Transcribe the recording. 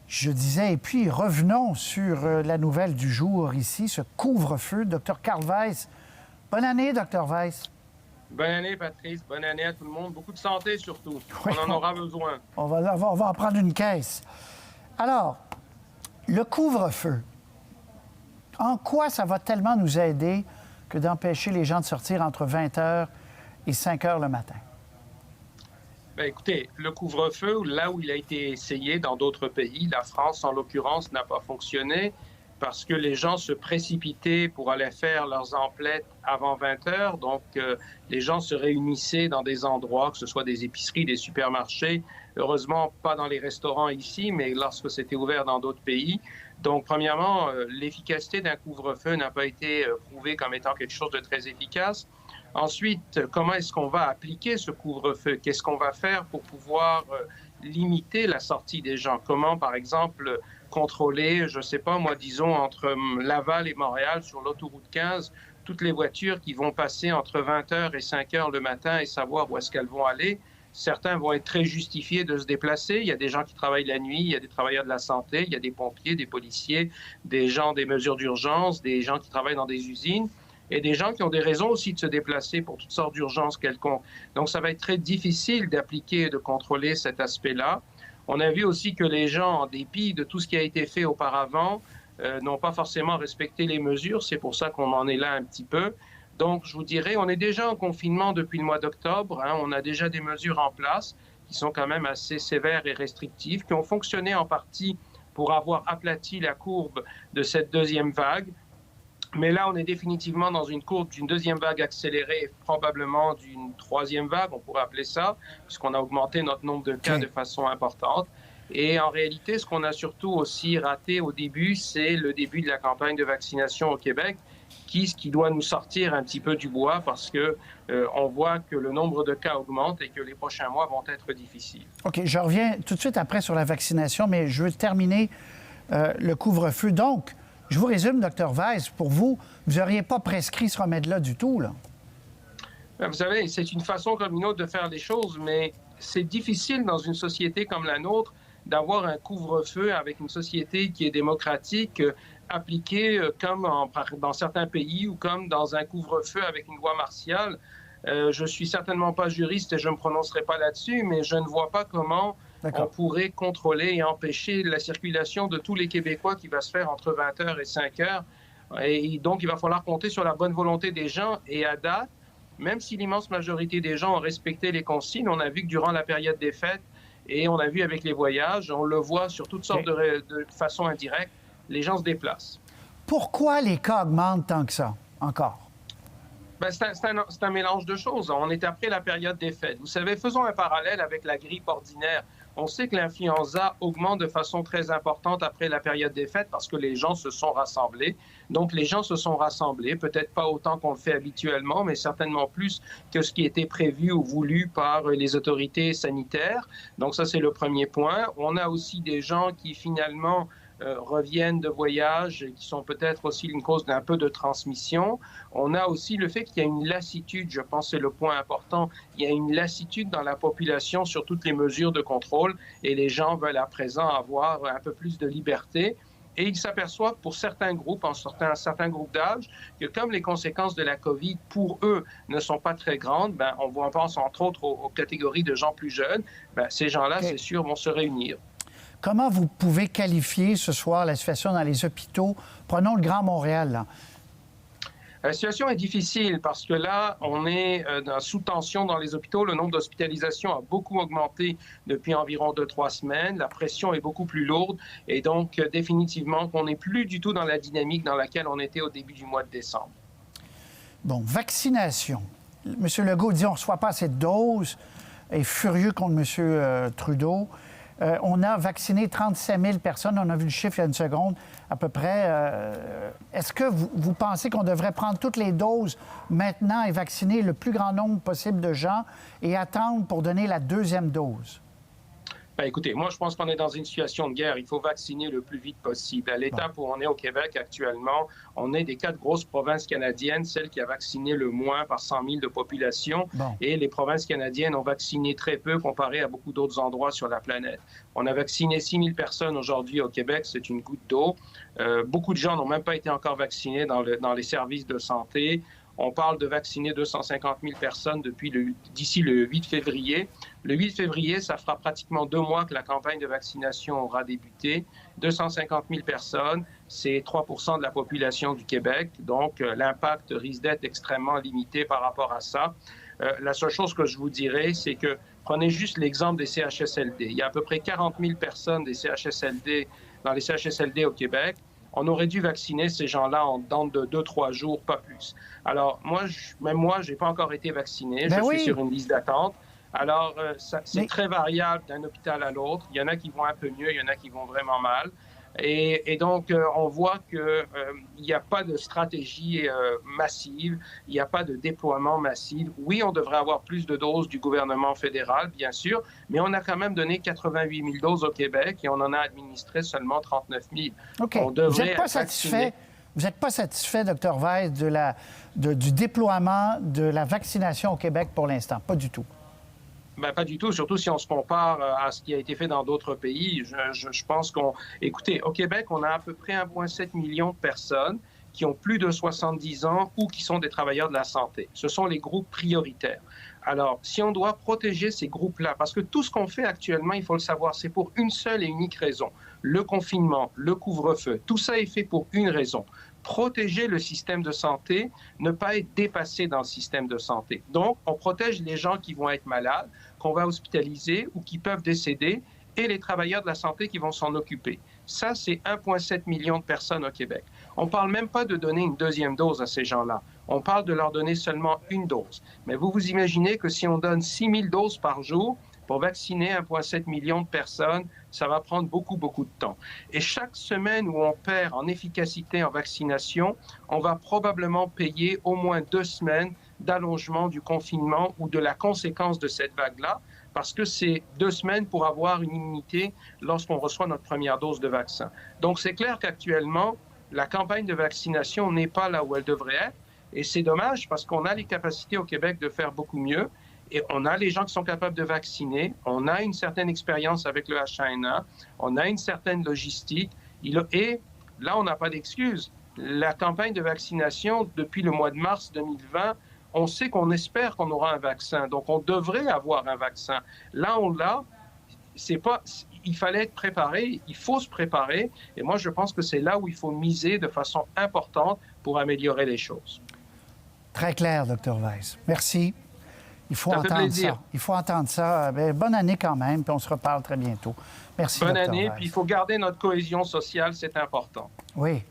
Je disais, et puis revenons sur la nouvelle du jour ici, ce couvre-feu. Dr Carl Weiss. Bonne année, Dr Weiss. Bonne année, Patrice. Bonne année à tout le monde. Beaucoup de santé, surtout. Oui, on en aura besoin. On va en prendre une caisse. Alors, le couvre-feu, en quoi ça va tellement nous aider que d'empêcher les gens de sortir entre 20 h et 5 h le matin? Bien, écoutez, le couvre-feu, là où il a été essayé dans d'autres pays, la France en l'occurrence n'a pas fonctionné parce que les gens se précipitaient pour aller faire leurs emplettes avant 20 h. Donc, les gens se réunissaient dans des endroits, que ce soit des épiceries, des supermarchés. Heureusement, pas dans les restaurants ici, mais lorsque c'était ouvert dans d'autres pays. Donc, premièrement, l'efficacité d'un couvre-feu n'a pas été prouvée comme étant quelque chose de très efficace. Ensuite, comment est-ce qu'on va appliquer ce couvre-feu? Qu'est-ce qu'on va faire pour pouvoir limiter la sortie des gens? Comment, par exemple, contrôler, je ne sais pas, moi, disons, entre Laval et Montréal, sur l'autoroute 15, toutes les voitures qui vont passer entre 20 h et 5 h le matin et savoir où est-ce qu'elles vont aller? Certains vont être très justifiés de se déplacer. Il y a des gens qui travaillent la nuit, il y a des travailleurs de la santé, il y a des pompiers, des policiers, des gens des mesures d'urgence, des gens qui travaillent dans des usines et des gens qui ont des raisons aussi de se déplacer pour toutes sortes d'urgences quelconques. Donc, ça va être très difficile d'appliquer et de contrôler cet aspect-là. On a vu aussi que les gens, en dépit de tout ce qui a été fait auparavant, n'ont pas forcément respecté les mesures. C'est pour ça qu'on en est là un petit peu. Donc, je vous dirais, on est déjà en confinement depuis le mois d'octobre. On a déjà des mesures en place qui sont quand même assez sévères et restrictives, qui ont fonctionné en partie pour avoir aplati la courbe de cette deuxième vague. Mais là, on est définitivement dans une courbe d'une deuxième vague accélérée et probablement d'une troisième vague, on pourrait appeler ça, puisqu'on a augmenté notre nombre de cas de façon importante. Et en réalité, ce qu'on a surtout aussi raté au début, c'est le début de la campagne de vaccination au Québec, ce qui doit nous sortir un petit peu du bois parce qu'on voit que le nombre de cas augmente et que les prochains mois vont être difficiles. OK, je reviens tout de suite après sur la vaccination, mais je veux terminer le couvre-feu. Donc, je vous résume, Dr Weiss, pour vous, vous n'auriez pas prescrit ce remède-là du tout, là? Vous savez, c'est une façon comme une autre de faire les choses, mais c'est difficile dans une société comme la nôtre d'avoir un couvre-feu avec une société qui est démocratique, appliqué comme dans certains pays ou comme dans un couvre-feu avec une loi martiale. Je ne suis certainement pas juriste et je ne me prononcerai pas là-dessus, mais je ne vois pas comment on pourrait contrôler et empêcher la circulation de tous les Québécois qui va se faire entre 20 h et 5 h. Et donc, il va falloir compter sur la bonne volonté des gens. Et à date, même si l'immense majorité des gens ont respecté les consignes, on a vu que durant la période des fêtes, et on a vu avec les voyages, on le voit sur toutes sortes de façons indirectes, les gens se déplacent. Pourquoi les cas augmentent tant que ça, encore? Ben, c'est un mélange de choses. On est après la période des fêtes. Vous savez, faisons un parallèle avec la grippe ordinaire. On sait que l'influenza augmente de façon très importante après la période des fêtes parce que les gens se sont rassemblés. Donc, les gens se sont rassemblés, peut-être pas autant qu'on le fait habituellement, mais certainement plus que ce qui était prévu ou voulu par les autorités sanitaires. Donc, ça, c'est le premier point. On a aussi des gens qui, finalement, reviennent de voyage, qui sont peut-être aussi une cause d'un peu de transmission. On a aussi le fait qu'il y a une lassitude, je pense que c'est le point important, il y a une lassitude dans la population sur toutes les mesures de contrôle et les gens veulent à présent avoir un peu plus de liberté. Et ils s'aperçoivent pour certains groupes, un certain groupe d'âge, que comme les conséquences de la COVID, pour eux, ne sont pas très grandes, on pense entre autres aux catégories de gens plus jeunes, ces gens-là, c'est sûr, vont se réunir. Comment vous pouvez qualifier ce soir la situation dans les hôpitaux? Prenons le Grand Montréal, là. La situation est difficile parce que là, on est sous tension dans les hôpitaux. Le nombre d'hospitalisations a beaucoup augmenté depuis environ 2-3 semaines. La pression est beaucoup plus lourde et donc définitivement qu'on n'est plus du tout dans la dynamique dans laquelle on était au début du mois de décembre. Bon, vaccination. M. Legault dit qu'on ne reçoit pas assez de doses, est furieux contre M. Trudeau. On a vacciné 37 000 personnes. On a vu le chiffre il y a une seconde, à peu près. Est-ce que vous pensez qu'on devrait prendre toutes les doses maintenant et vacciner le plus grand nombre possible de gens et attendre pour donner la deuxième dose? Ben, écoutez, moi, je pense qu'on est dans une situation de guerre. Il faut vacciner le plus vite possible. À l'étape où on est au Québec actuellement, on est des 4 grosses provinces canadiennes, celle qui a vacciné le moins par 100 000 de population. Bon. Et les provinces canadiennes ont vacciné très peu comparé à beaucoup d'autres endroits sur la planète. On a vacciné 6 000 personnes aujourd'hui au Québec. C'est une goutte d'eau. Beaucoup de gens n'ont même pas été encore vaccinés dans les services de santé. On parle de vacciner 250 000 personnes d'ici le 8 février. Le 8 février, ça fera pratiquement 2 mois que la campagne de vaccination aura débuté. 250 000 personnes, c'est 3 % de la population du Québec. Donc, l'impact risque d'être extrêmement limité par rapport à ça. La seule chose que je vous dirais, c'est que prenez juste l'exemple des CHSLD. Il y a à peu près 40 000 personnes dans les CHSLD au Québec. On aurait dû vacciner ces gens-là en dedans de 2-3 jours, pas plus. Alors, même moi, je n'ai pas encore été vacciné. Je suis sur une liste d'attente. Alors, c'est très variable d'un hôpital à l'autre. Il y en a qui vont un peu mieux, il y en a qui vont vraiment mal. Et donc, on voit qu'il n'y a pas de stratégie massive, il n'y a pas de déploiement massif. Oui, on devrait avoir plus de doses du gouvernement fédéral, bien sûr, mais on a quand même donné 88 000 doses au Québec et on en a administré seulement 39 000. OK. Vous n'êtes pas satisfait? Vous n'êtes pas satisfait, Dr. Weiss, du déploiement de la vaccination au Québec pour l'instant? Pas du tout. Ben, pas du tout, surtout si on se compare à ce qui a été fait dans d'autres pays. Je pense Écoutez, au Québec, on a à peu près 1,7 million de personnes qui ont plus de 70 ans ou qui sont des travailleurs de la santé. Ce sont les groupes prioritaires. Alors, si on doit protéger ces groupes-là, parce que tout ce qu'on fait actuellement, il faut le savoir, c'est pour une seule et unique raison. Le confinement, le couvre-feu, tout ça est fait pour une raison. Protéger le système de santé, ne pas être dépassé dans le système de santé. Donc, on protège les gens qui vont être malades, qu'on va hospitaliser ou qui peuvent décéder, et les travailleurs de la santé qui vont s'en occuper. Ça, c'est 1,7 million de personnes au Québec. On ne parle même pas de donner une deuxième dose à ces gens-là. On parle de leur donner seulement une dose. Mais vous imaginez que si on donne 6 000 doses par jour, pour vacciner 1,7 million de personnes, ça va prendre beaucoup, beaucoup de temps. Et chaque semaine où on perd en efficacité en vaccination, on va probablement payer au moins 2 semaines d'allongement du confinement ou de la conséquence de cette vague-là, parce que c'est 2 semaines pour avoir une immunité lorsqu'on reçoit notre première dose de vaccin. Donc, c'est clair qu'actuellement, la campagne de vaccination n'est pas là où elle devrait être. Et c'est dommage parce qu'on a les capacités au Québec de faire beaucoup mieux. Et on a les gens qui sont capables de vacciner, on a une certaine expérience avec le H1N1, on a une certaine logistique, et là, on n'a pas d'excuse. La campagne de vaccination, depuis le mois de mars 2020, on sait qu'on espère qu'on aura un vaccin, donc on devrait avoir un vaccin. Là, on l'a, il fallait être préparé, il faut se préparer, et moi, je pense que c'est là où il faut miser de façon importante pour améliorer les choses. Très clair, Dr. Weiss. Merci. Il faut entendre ça. Il faut entendre ça. Bien, bonne année quand même, puis on se reparle très bientôt. Merci, Bonne Dr. année, Weiss. puis il faut garder notre cohésion sociale, c'est important. Oui.